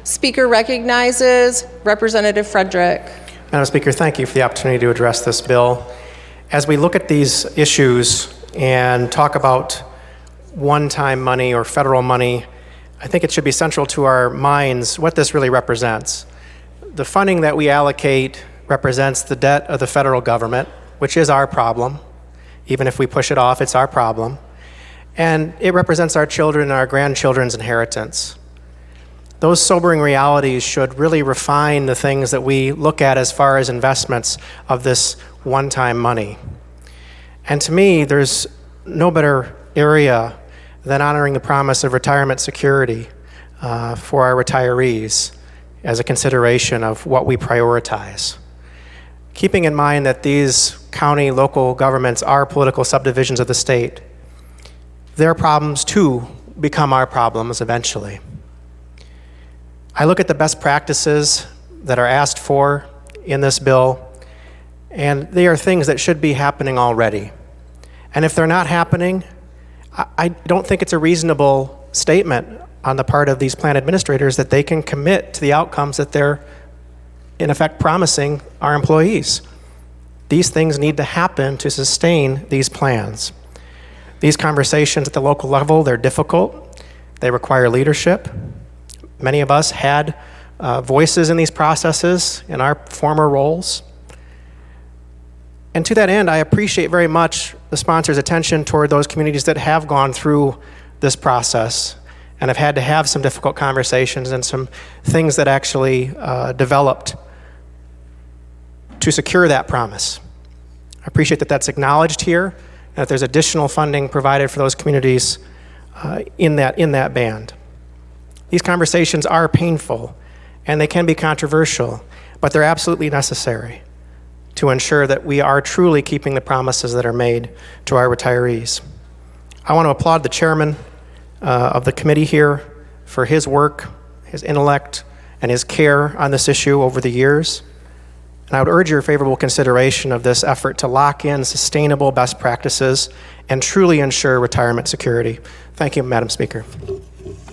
Speaker recognizes Representative Frederick. Madam Speaker, thank you for the opportunity to address this bill. As we look at these issues and talk about one-time money or federal money, I think it should be central to our minds what this really represents. The funding that we allocate represents the debt of the federal government, which is our problem. Even if we push it off, it's our problem. And it represents our children and our grandchildren's inheritance. Those sobering realities should really refine the things that we look at as far as investments of this one-time money. And to me, there's no better area than honoring the promise of retirement security for our retirees as a consideration of what we prioritize. Keeping in mind that these county, local governments are political subdivisions of the state, their problems too become our problems eventually. I look at the best practices that are asked for in this bill, and they are things that should be happening already. And if they're not happening, I don't think it's a reasonable statement on the part of these plan administrators that they can commit to the outcomes that they're in effect promising our employees. These things need to happen to sustain these plans. These conversations at the local level, they're difficult. They require leadership. Many of us had voices in these processes in our former roles. And to that end, I appreciate very much the sponsor's attention toward those communities that have gone through this process and have had to have some difficult conversations and some things that actually developed to secure that promise. I appreciate that that's acknowledged here and that there's additional funding provided for those communities in that band. These conversations are painful and they can be controversial, but they're absolutely necessary to ensure that we are truly keeping the promises that are made to our retirees. I want to applaud the chairman of the committee here for his work, his intellect, and his care on this issue over the years. And I would urge your favorable consideration of this effort to lock in sustainable best practices and truly ensure retirement security. Thank you, Madam Speaker.